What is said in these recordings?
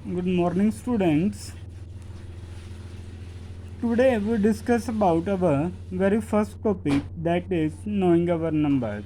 Good morning, students. Today we discuss about our very first topic, that is knowing our numbers.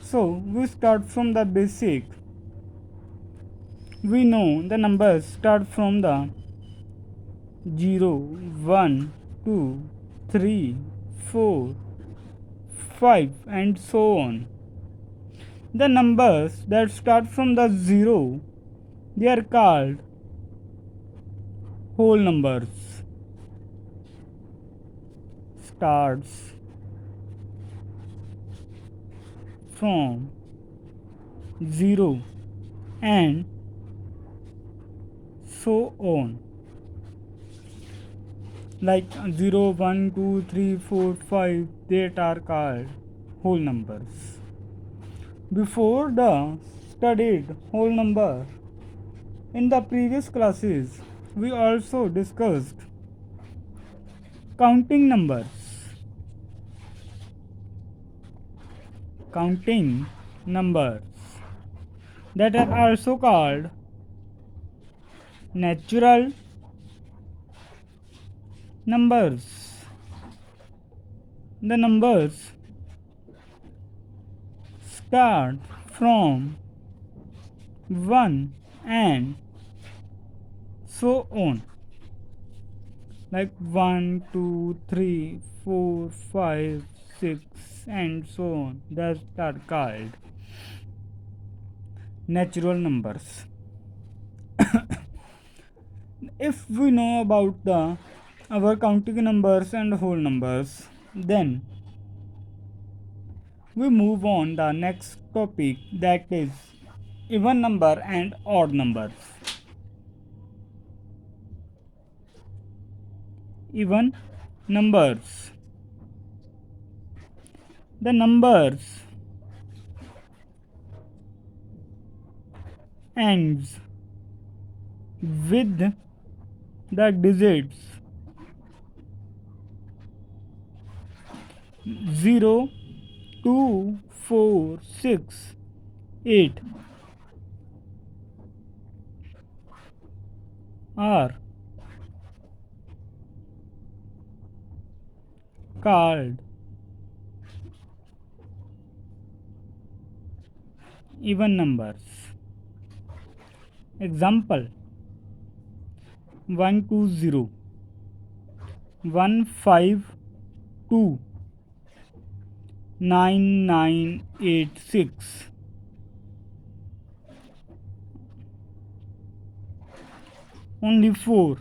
So we start from the basic. We know the numbers start from the 0, 1, 2, 3, 4, 5, and so on. The numbers that start from the 0, they are called whole numbers. Starts from 0 and so on, like 0, 1, 2, 3, 4, 5, that are called whole numbers. Before the studied whole number, in the previous classes we also discussed counting numbers. Counting numbers that are also called natural numbers. The numbers start from 1 and so on, like 1, 2, 3, 4, 5, 6, and so on. That are called natural numbers. If we know about the our counting numbers and whole numbers, then we move on the next topic, that is even number and odd numbers. Even numbers. The numbers ends with the digits 0, 2, 4, 6, 8 are called even numbers. Example: 120, 152, 9986. Only 4,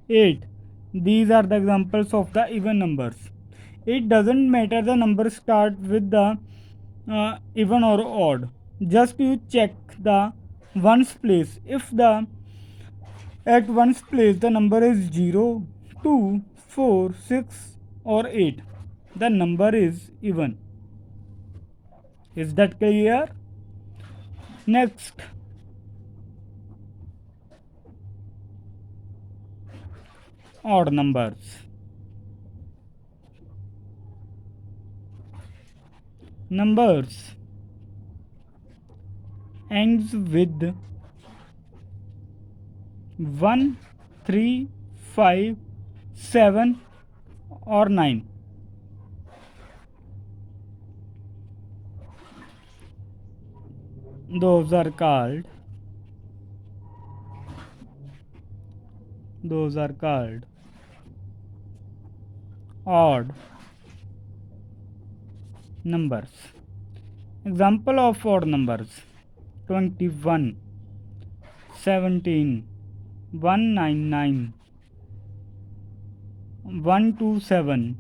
8. These are the examples of the even numbers. It doesn't matter the number start with the even or odd. Just you check the ones place. If the at ones place the number is 0, 2, 4, 6, or 8, the number is even. Is that clear? Next, odd numbers. Numbers ends with 1, 3, 5, 7, or 9. Those are called odd numbers. Example of odd numbers: 21, 17, 199, 127,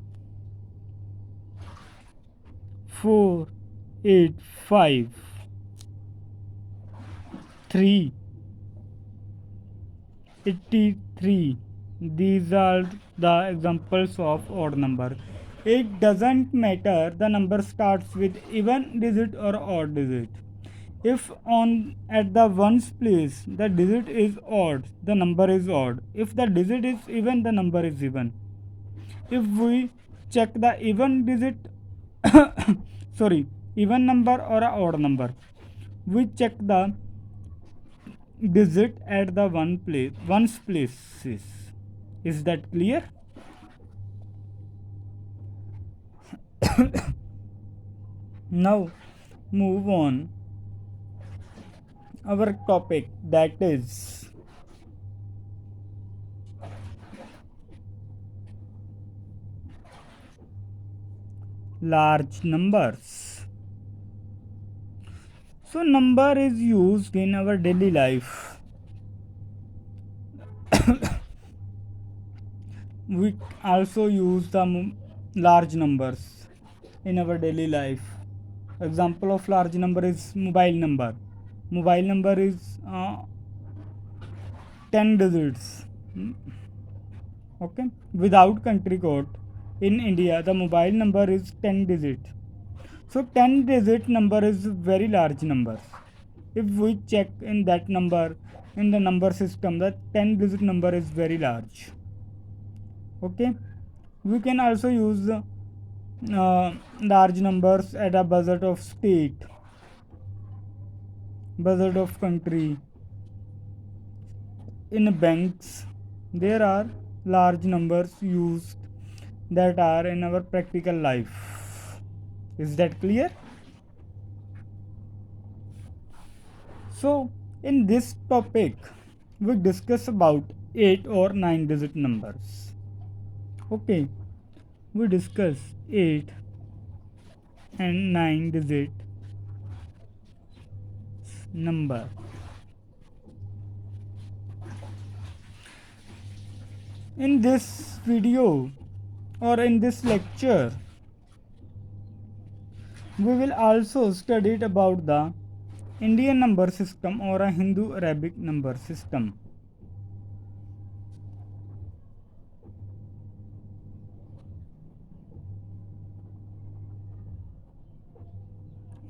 485, 3, 83. These are the examples of odd number. It doesn't matter the number starts with even digit or odd digit. If on at the ones place the digit is odd, the number is odd. If the digit is even, the number is even. If we check the even digit sorry, even number or a odd number, we check the digit at the ones places. Is that clear? Now move on our topic, that is large numbers. So number is used in our daily life. We also use the large numbers in our daily life. Example of large number is mobile number. Mobile number is 10 digits. Okay, without country code in India, the mobile number is 10 digit. So 10 digit number is very large number. If we check in that number in the number system, the 10 digit number is very large. Okay, we can also use large numbers at a budget of state, budget of country. In banks, there are large numbers used that are in our practical life. Is that clear? So, in this topic, we discuss about 8 or 9 digit numbers. Okay, we discuss 8 and 9 digit number. In this video or in this lecture, we will also study about the Indian number system or a Hindu Arabic number system.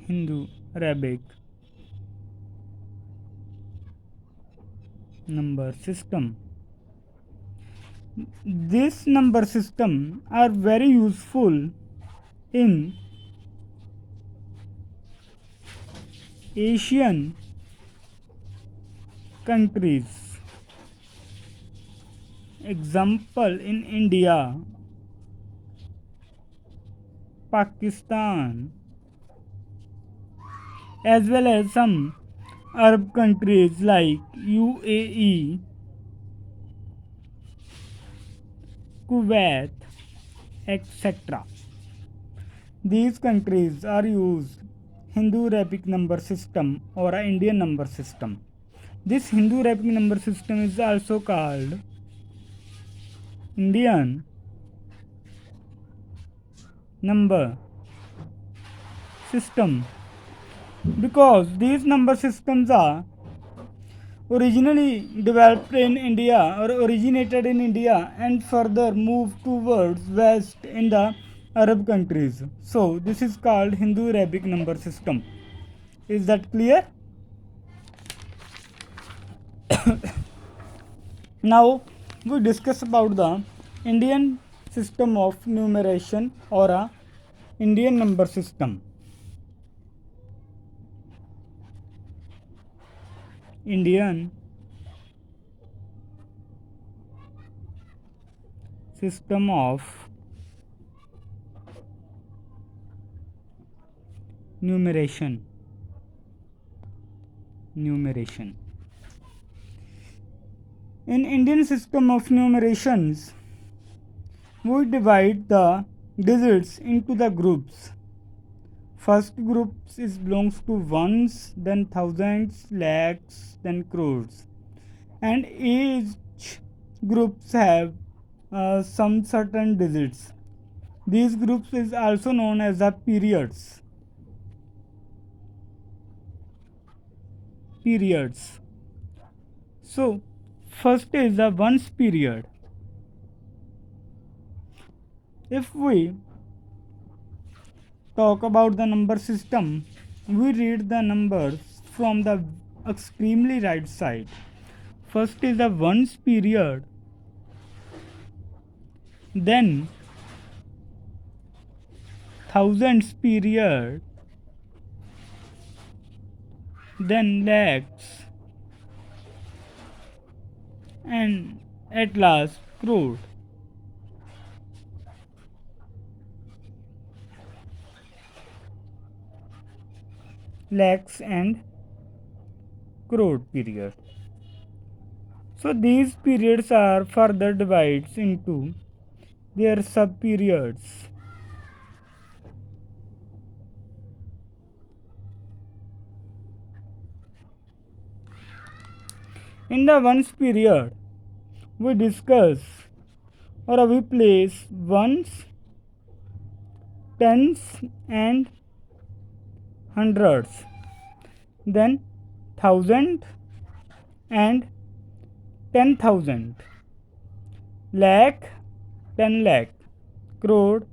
Hindu Arabic number system. This number system are very useful in Asian countries. Example in India, Pakistan, as well as some Arab countries like UAE, Kuwait, etc. These countries are used Hindu Arabic number system or a Indian number system. This Hindu Arabic number system is also called Indian number system because these number systems are originally developed in India or originated in India and further moved towards west in the Arab countries. So this is called Hindu Arabic number system. Is that clear? Now we discuss about the Indian system of numeration or a Indian number system. Indian system of numeration. In Indian system of numerations, we divide the digits into the groups. First group is belongs to ones, then thousands, lakhs, then crores, and each groups have some certain digits. These groups is also known as the periods. So first is the ones period. If we talk about the number system, we read the numbers from the extremely right side. First is the ones period, then thousands period, then lakhs, and at last crore. Lakhs and crore period. So these periods are further divided into their sub periods. In the ones period, we discuss or we place ones, tens, and hundreds, then thousand and 10,000, lakh, 10 lakh, crore,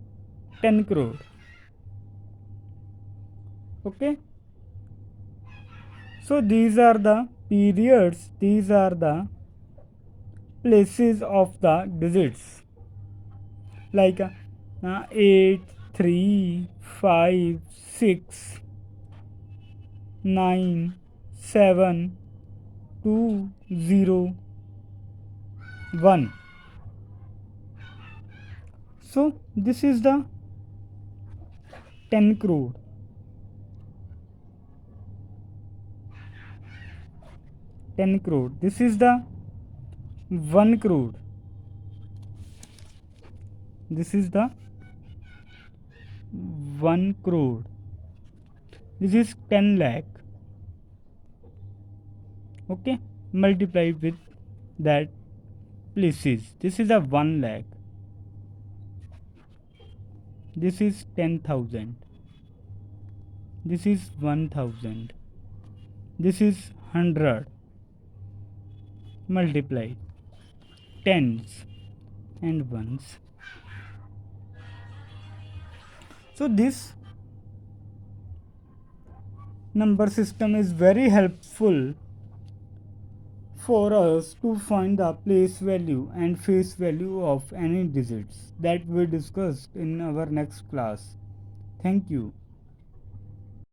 10 crore. Okay, so these are the periods, these are the places of the digits like 8, 3, 5, 6, 9, 7, 2, 0, 1. So this is the 10 crore. 10 crore. This is the 1 crore. This is the 1 crore. This is 10 lakh. Okay, multiply with that places. This is a 1 lakh. This is 10,000. This is 1,000. This is 100. Multiply tens and ones. So this number system is very helpful for us to find the place value and face value of any digits that we discussed in our next class. Thank you.